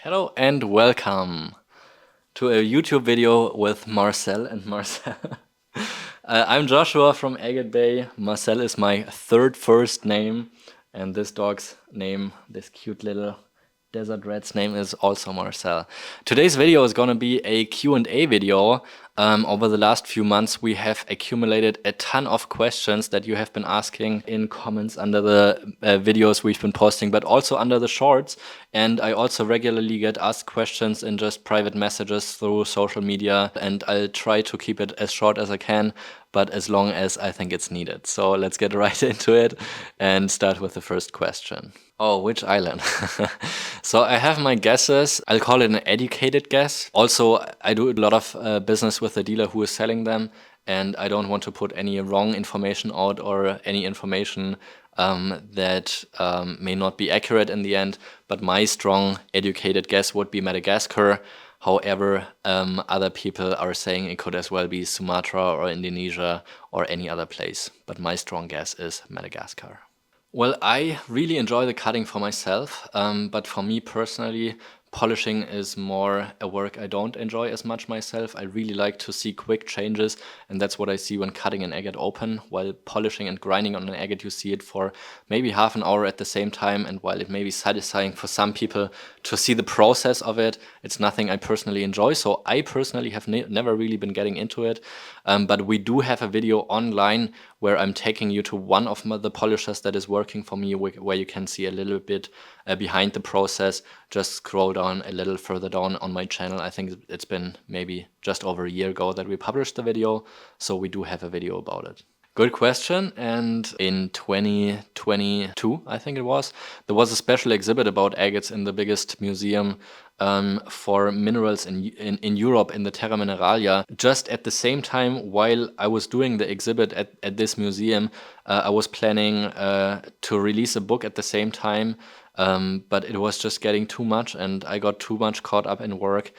Hello and welcome to a YouTube video with Marcel and Marcel. I'm Joshua from Agatebay. Marcel is my third first name, and this dog's name, this cute little desert rat's name, is also Marcel. Today's video is going to be a Q&A video. Over the last few months, we have accumulated a ton of questions that you have been asking in comments under the videos we've been posting, but also under the shorts. And I also regularly get asked questions in just private messages through social media, and I'll try to keep it as short as I can, but as long as I think it's needed. So let's get right into it and start with the first question. Oh, which island? So I have my guesses. I'll call it an educated guess. Also, I do a lot of business with the dealer who is selling them, and I don't want to put any wrong information out or any information that may not be accurate in the end. But my strong educated guess would be Madagascar. However, other people are saying it could as well be Sumatra or Indonesia or any other place. But my strong guess is Madagascar. Well, I really enjoy the cutting for myself, but for me personally, polishing is more a work I don't enjoy as much myself. I really like to see quick changes, and that's what I see when cutting an agate open. While polishing and grinding on an agate, you see it for maybe half an hour at the same time, and while it may be satisfying for some people to see the process of it, it's nothing I personally enjoy. So I personally have never really been getting into it, but we do have a video online where I'm taking you to one of the polishers that is working for me, where you can see a little bit behind the process. Just scroll down a little further down on my channel. I think it's been maybe just over a year ago that we published the video, so we do have a video about it. Good question. And in 2022, I think it was, there was a special exhibit about agates in the biggest museum for minerals in Europe, in the Terra Mineralia. Just at the same time, while I was doing the exhibit at this museum, I was planning to release a book at the same time, but it was just getting too much and I got too much caught up in work.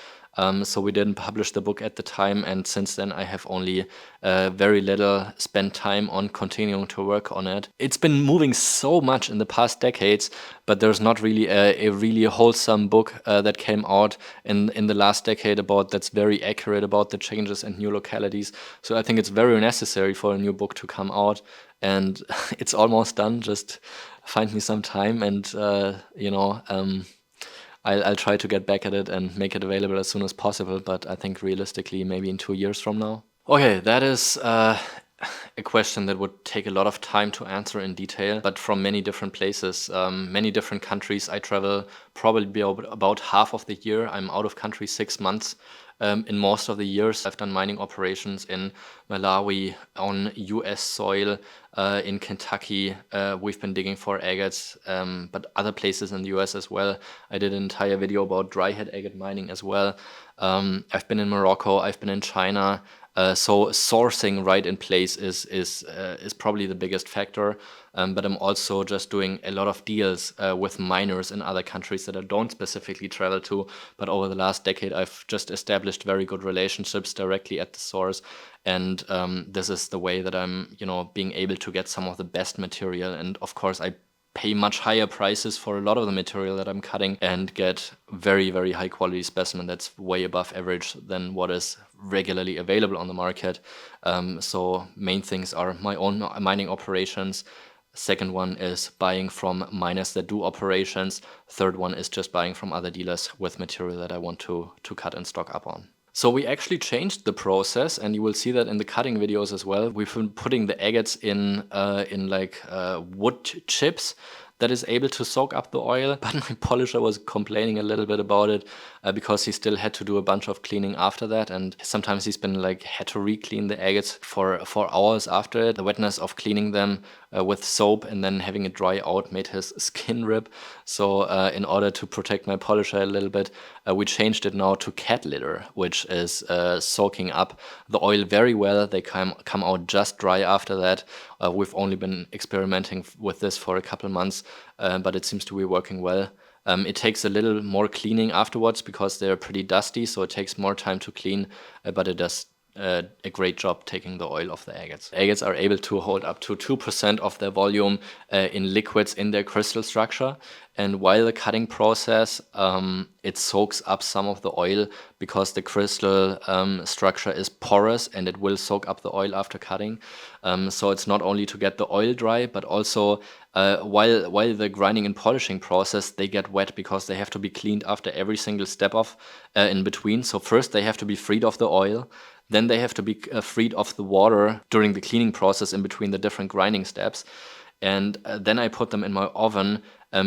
So we didn't publish the book at the time, and since then I have only very little spent time on continuing to work on it. It's been moving so much in the past decades, but there's not really a really wholesome book that came out in the last decade that's very accurate about the changes and new localities. So I think it's very necessary for a new book to come out, and it's almost done. Just find me some time and I'll try to get back at it and make it available as soon as possible, but I think realistically maybe in 2 years from now. Okay, that is a question that would take a lot of time to answer in detail, but from many different places, many different countries. I travel probably about half of the year. I'm out of country 6 months. In most of the years, I've done mining operations in Malawi, on US soil, in Kentucky. We've been digging for agates, but other places in the US as well. I did an entire video about dry head agate mining as well. I've been in Morocco, I've been in China. So sourcing right in place is probably the biggest factor. But I'm also just doing a lot of deals with miners in other countries that I don't specifically travel to. But over the last decade, I've just established very good relationships directly at the source. And this is the way that I'm, being able to get some of the best material. And of course, I pay much higher prices for a lot of the material that I'm cutting and get very, very high quality specimen that's way above average than what is regularly available on the market. So main things are my own mining operations. Second one is buying from miners that do operations. Third one is just buying from other dealers with material that I want to cut and stock up on. So we actually changed the process, and you will see that in the cutting videos as well. We've been putting the agates in wood chips that is able to soak up the oil, but my polisher was complaining a little bit about it because he still had to do a bunch of cleaning after that, and sometimes he's been had to re-clean the agates for hours after it. The wetness of cleaning them with soap and then having it dry out made his skin rip. So in order to protect my polisher a little bit, we changed it now to cat litter, which is soaking up the oil very well. They come out just dry after that. We've only been experimenting with this for a couple months, but it seems to be working well. It takes a little more cleaning afterwards because they're pretty dusty, so it takes more time to clean, but it does a great job taking the oil off the agates. Agates are able to hold up to 2% of their volume in liquids in their crystal structure, and while the cutting process, it soaks up some of the oil because the crystal structure is porous and it will soak up the oil after cutting. So it's not only to get the oil dry, but also while the grinding and polishing process, they get wet because they have to be cleaned after every single step of in between. So first they have to be freed of the oil, then they have to be freed of the water during the cleaning process in between the different grinding steps. And then I put them in my oven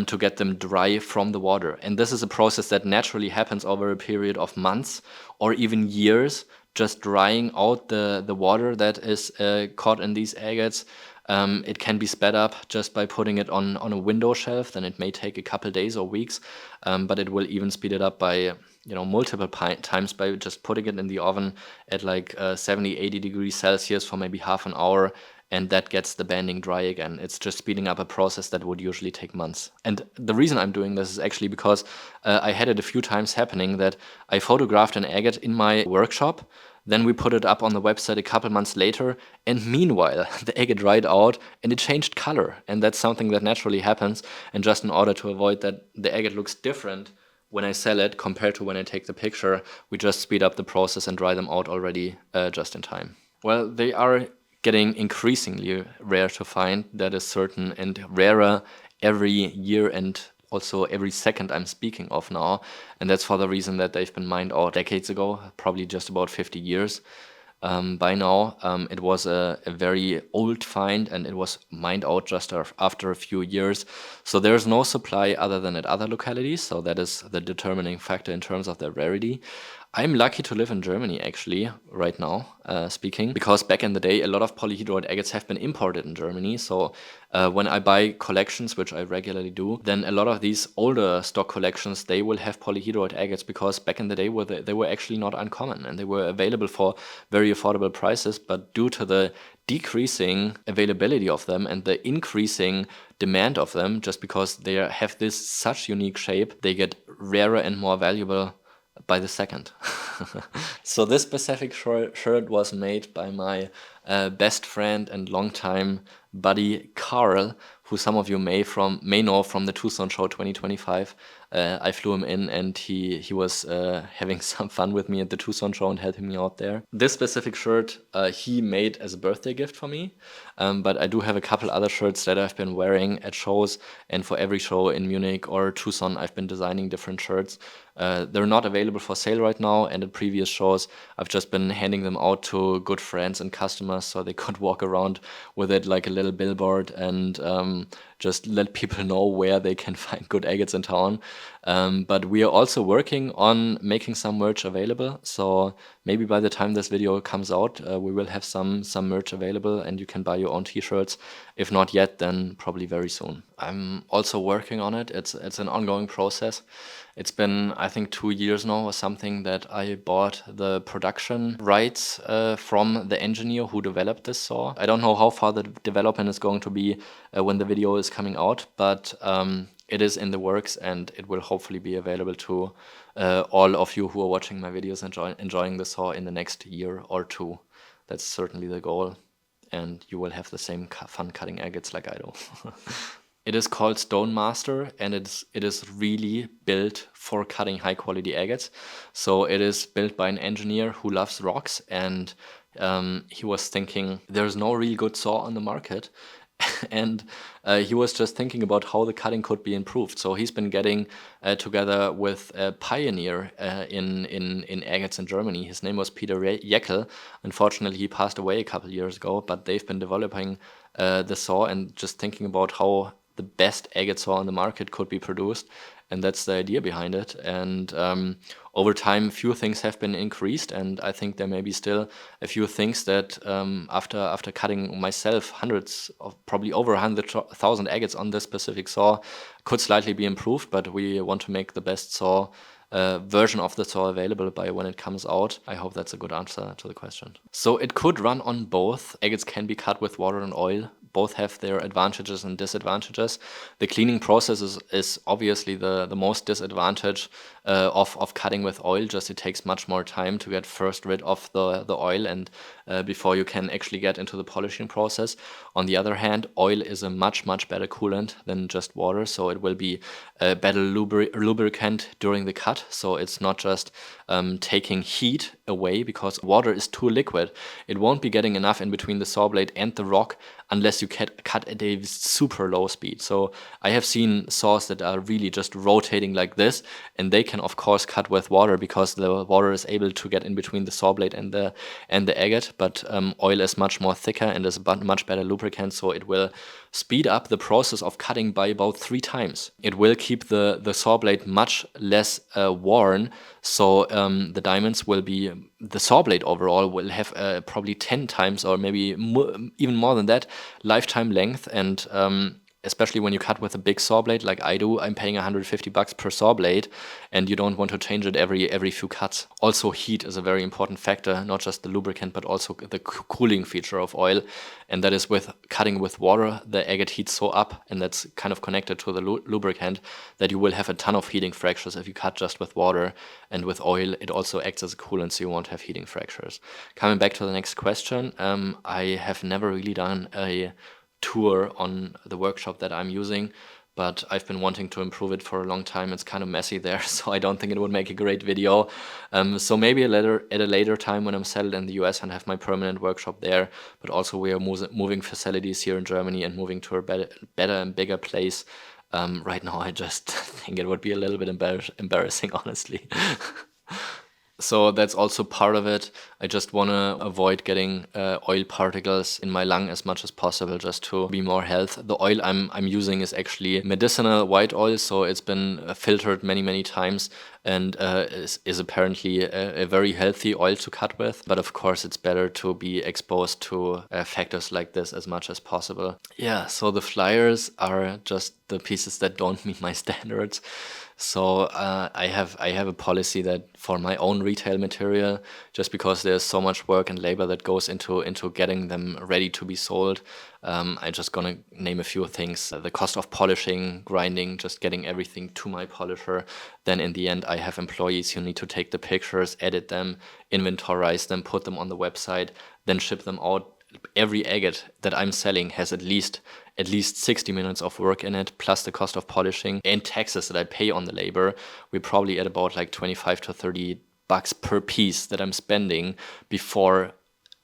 to get them dry from the water. And this is a process that naturally happens over a period of months or even years, just drying out the water that is caught in these agates. It can be sped up just by putting it on a window shelf. Then it may take a couple days or weeks, but it will even speed it up by multiple times by just putting it in the oven at like 70-80 degrees Celsius for maybe half an hour, and that gets the banding dry again. It's just speeding up a process that would usually take months. And the reason I'm doing this is actually because I had it a few times happening that I photographed an agate in my workshop, then we put it up on the website a couple months later, and meanwhile the agate dried out and it changed color. And that's something that naturally happens, and just in order to avoid that the agate looks different when I sell it compared to when I take the picture, we just speed up the process and dry them out already just in time. Well, they are getting increasingly rare to find, that is certain, and rarer every year and also every second I'm speaking of now. And that's for the reason that they've been mined out decades ago, probably just about 50 years. By now, it was a very old find, and it was mined out just after a few years. So there's no supply other than at other localities, so that is the determining factor in terms of their rarity. I'm lucky to live in Germany, actually, right now, speaking, because back in the day, a lot of polyhedroid agates have been imported in Germany. So when I buy collections, which I regularly do, then a lot of these older stock collections, they will have polyhedroid agates, because back in the day, they were actually not uncommon, and they were available for very affordable prices. But due to the decreasing availability of them and the increasing demand of them, just because they have this such unique shape, they get rarer and more valuable by the second. So this specific shirt was made by my best friend and longtime buddy Carl, who some of you may know from the Tucson show 2025. I flew him in, and he was having some fun with me at the Tucson show and helping me out there. This specific shirt he made as a birthday gift for me, but I do have a couple other shirts that I've been wearing at shows, and for every show in Munich or Tucson I've been designing different shirts. They're not available for sale right now, and at previous shows I've just been handing them out to good friends and customers so they could walk around with it like a little billboard and just let people know where they can find good agates in town. But we are also working on making some merch available, so maybe by the time this video comes out, we will have some merch available and you can buy your own t-shirts. If not yet, then probably very soon. I'm also working on it. It's an ongoing process. It's been, I think, 2 years now or something that I bought the production rights from the engineer who developed this saw. I don't know how far the development is going to be when the video is coming out, but it is in the works, and it will hopefully be available to all of you who are watching my videos and enjoying the saw in the next year or two. That's certainly the goal, and you will have the same fun cutting agates like I do. It is called Stonemaster, and it is really built for cutting high quality agates. So it is built by an engineer who loves rocks, and he was thinking there's no real good saw on the market. And he was just thinking about how the cutting could be improved. So he's been getting together with a pioneer in agates in Germany. His name was Peter Jeckel. Unfortunately, he passed away a couple years ago, but they've been developing the saw and just thinking about how the best agate saw on the market could be produced. And that's the idea behind it. And over time, few things have been increased, and I think there may be still a few things that after cutting myself hundreds of, probably over 100,000 agates on this specific saw, could slightly be improved. But we want to make the best saw version of the saw available by when it comes out. I hope that's a good answer to the question. So it could run on both. Agates can be cut with water and oil. Both have their advantages and disadvantages. The cleaning process is obviously the most disadvantage of cutting with oil. Just it takes much more time to get first rid of the oil and before you can actually get into the polishing process. On the other hand, oil is a much better coolant than just water, so it will be a better lubricant during the cut. So it's not just taking heat away, because water is too liquid. It won't be getting enough in between the saw blade and the rock unless you cut at a super low speed. So I have seen saws that are really just rotating like this, and they can of course cut with water because the water is able to get in between the saw blade and the agate. But oil is much more thicker and is a much better lubricant, so it will speed up the process of cutting by about 3 times. It will keep the saw blade much less worn, so the diamonds will be, the saw blade overall will have probably 10 times or maybe even more than that lifetime length. And especially when you cut with a big saw blade like I do, I'm paying $150 per saw blade, and you don't want to change it every few cuts. Also, heat is a very important factor, not just the lubricant, but also the cooling feature of oil. And that is with cutting with water, the agate heats so up, and that's kind of connected to the lubricant, that you will have a ton of heating fractures if you cut just with water. And with oil, it also acts as a coolant, so you won't have heating fractures. Coming back to the next question, I have never really done a tour on the workshop that I'm using, but I've been wanting to improve it for a long time. It's kind of messy there, so I don't think it would make a great video. So maybe at a later time when I'm settled in the US and have my permanent workshop there, but also we are moving facilities here in Germany and moving to a better and bigger place. Right now I just think it would be a little bit embarrassing, honestly. So that's also part of it. I just want to avoid getting oil particles in my lung as much as possible, just to be more health. The oil I'm using is actually medicinal white oil, so it's been filtered many times, and is apparently a very healthy oil to cut with. But of course, it's better to be exposed to factors like this as much as possible. Yeah, so the flyers are just the pieces that don't meet my standards. So I have a policy that for my own retail material, just because there's so much work and labor that goes into getting them ready to be sold, I'm just gonna name a few things. The cost of polishing, grinding, just getting everything to my polisher. Then in the end, I have employees who need to take the pictures, edit them, inventorize them, put them on the website, then ship them out. Every agate that I'm selling has at least 60 minutes of work in it, plus the cost of polishing and taxes that I pay on the labor. We're probably at about like 25 to 30 bucks per piece that I'm spending before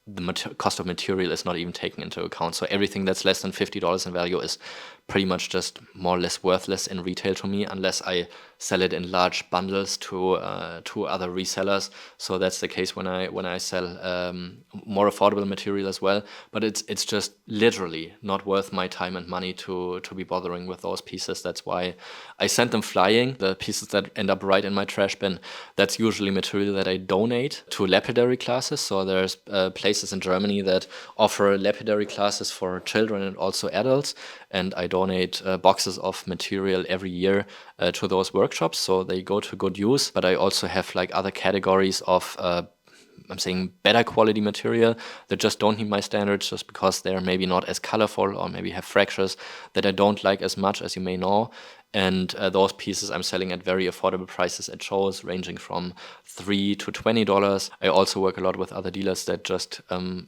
the cost of material is not even taken into account. So everything that's less than $50 in value is pretty much just more or less worthless in retail to me, unless I sell it in large bundles to other resellers. So that's the case when I sell more affordable material as well. But it's just literally not worth my time and money to be bothering with those pieces. That's why I send them flying. The pieces that end up right in my trash bin, that's usually material that I donate to lapidary classes. So there's places in Germany that offer lapidary classes for children and also adults, and I donate boxes of material every year to those workshops, so they go to good use. But I also have like other categories of I'm saying better quality material that just don't meet my standards, just because they're maybe not as colorful or maybe have fractures that I don't like as much, as you may know. And those pieces I'm selling at very affordable prices at shows, ranging from $3 to $20. I also work a lot with other dealers that just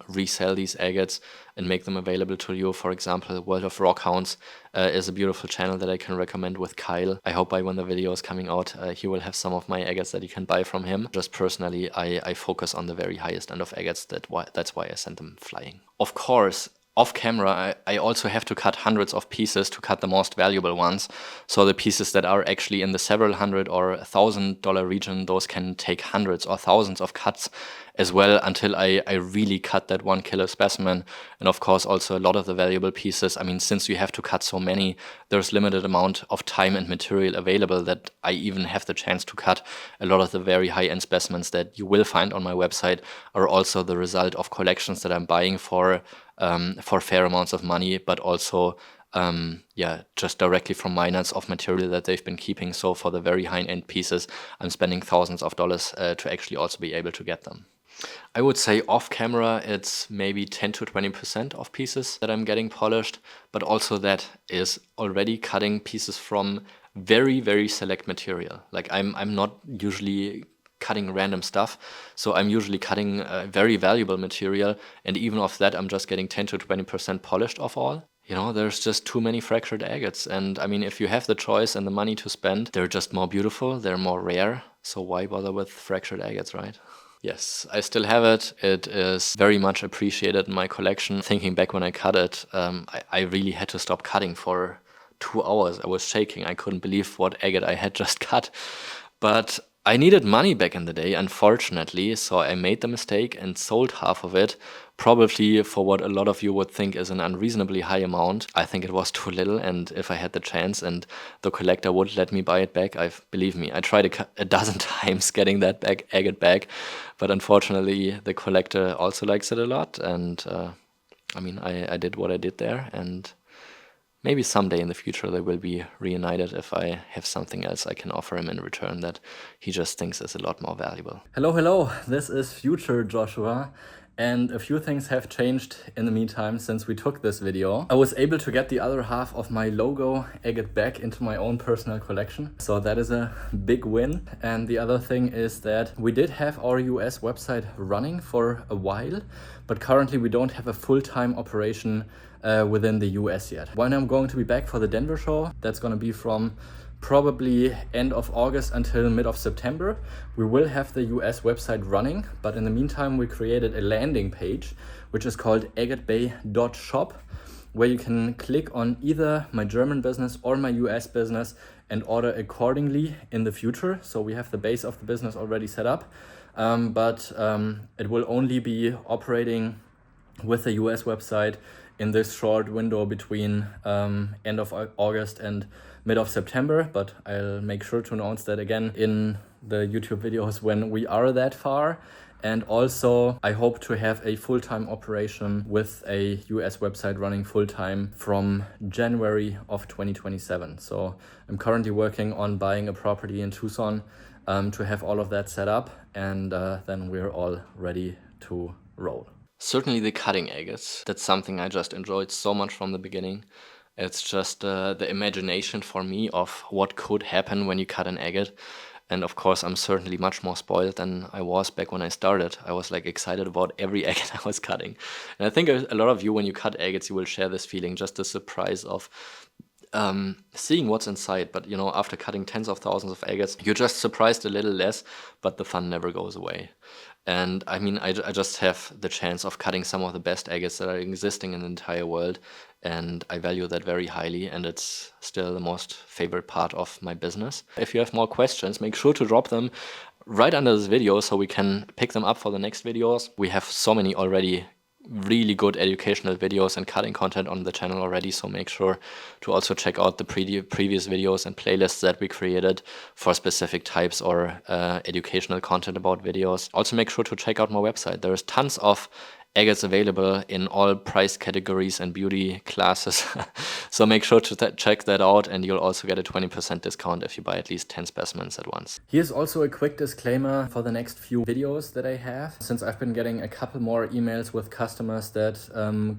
resell these agates and make them available to you. For example, World of Rockhounds is a beautiful channel that I can recommend with Kyle. I hope by when the video is coming out, he will have some of my agates that you can buy from him. Just personally, I focus on the very highest end of agates. That's why I send them flying. Of course, off camera, I also have to cut hundreds of pieces to cut the most valuable ones. So the pieces that are actually in the several hundred or $1,000 region, those can take hundreds or thousands of cuts as well, until I really cut that 1 kilo specimen. And of course, also a lot of the valuable pieces. I mean, since you have to cut so many, there's limited amount of time and material available that I even have the chance to cut. A lot of the very high-end specimens that you will find on my website are also the result of collections that I'm buying for fair amounts of money, but also just directly from miners of material that they've been keeping. So for the very high-end pieces, I'm spending thousands of dollars to actually also be able to get them. I would say off camera, it's maybe 10 to 20% of pieces that I'm getting polished, but also that is already cutting pieces from very, very select material. Like I'm not usually cutting random stuff, so I'm usually cutting very valuable material, and even off that I'm just getting 10 to 20% polished off all. You know, there's just too many fractured agates, and I mean, if you have the choice and the money to spend, they're just more beautiful, they're more rare, so why bother with fractured agates, right? Yes, I still have it. It is very much appreciated in my collection. Thinking back when I cut it, I really had to stop cutting for 2 hours. I was shaking. I couldn't believe what agate I had just cut. But I needed money back in the day, unfortunately, so I made the mistake and sold half of it, probably for what a lot of you would think is an unreasonably high amount. I think it was too little, and if I had the chance and the collector would let me buy it back, believe me, I tried a dozen times getting that agate back, but unfortunately the collector also likes it a lot, and I mean, I did what I did there, and maybe someday in the future they will be reunited if I have something else I can offer him in return that he just thinks is a lot more valuable. Hello, this is future Joshua, and a few things have changed in the meantime since we took this video. I was able to get the other half of my logo agate back into my own personal collection, so that is a big win. And the other thing is that we did have our US website running for a while, but currently we don't have a full-time operation within the US yet. When I'm going to be back for the Denver show, that's going to be from probably end of August until mid of September, we will have the US website running, but in the meantime we created a landing page which is called agatebay.shop, where you can click on either my German business or my US business and order accordingly in the future. So we have the base of the business already set up, but it will only be operating with the US website in this short window between end of August and mid of September, but I'll make sure to announce that again in the YouTube videos when we are that far. And also I hope to have a full-time operation with a US website running full-time from January of 2027. So I'm currently working on buying a property in Tucson to have all of that set up, and then we're all ready to roll. Certainly the cutting agates, that's something I just enjoyed so much from the beginning. It's just the imagination for me of what could happen when you cut an agate. And of course, I'm certainly much more spoiled than I was back when I started. I was like excited about every agate I was cutting. And I think a lot of you, when you cut agates, you will share this feeling, just the surprise of seeing what's inside. But you know, after cutting tens of thousands of agates, you're just surprised a little less, but the fun never goes away. And I mean, I just have the chance of cutting some of the best agates that are existing in the entire world, and I value that very highly, and it's still the most favorite part of my business. If you have more questions, make sure to drop them right under this video so we can pick them up for the next videos. We have so many already really good educational videos and cutting content on the channel already, so make sure to also check out the previous videos and playlists that we created for specific types or educational content about videos. Also make sure to check out my website. There's tons of agates available in all price categories and beauty classes. So make sure to check that out, and you'll also get a 20% discount if you buy at least 10 specimens at once. Here's also a quick disclaimer for the next few videos that I have, since I've been getting a couple more emails with customers that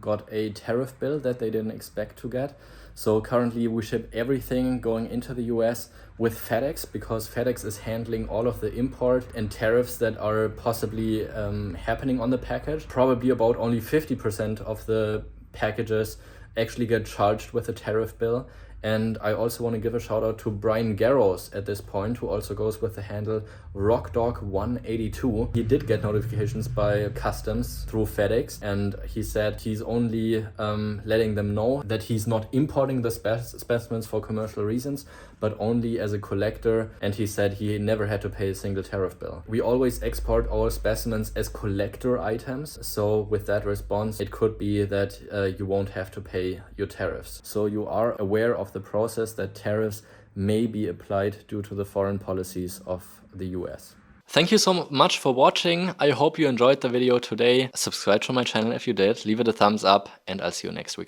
got a tariff bill that they didn't expect to get. So currently we ship everything going into the US with FedEx, because FedEx is handling all of the import and tariffs that are possibly happening on the package. Probably about only 50% of the packages actually get charged with a tariff bill. And I also want to give a shout out to Brian Garros at this point, who also goes with the handle RockDog182. He did get notifications by customs through FedEx, and he said he's only letting them know that he's not importing the specimens for commercial reasons, but only as a collector, and he said he never had to pay a single tariff bill. We always export our specimens as collector items, so with that response, it could be that you won't have to pay your tariffs. So you are aware of the process that tariffs may be applied due to the foreign policies of the US. Thank you so much for watching. I hope you enjoyed the video today. Subscribe to my channel if you did, leave it a thumbs up, and I'll see you next week.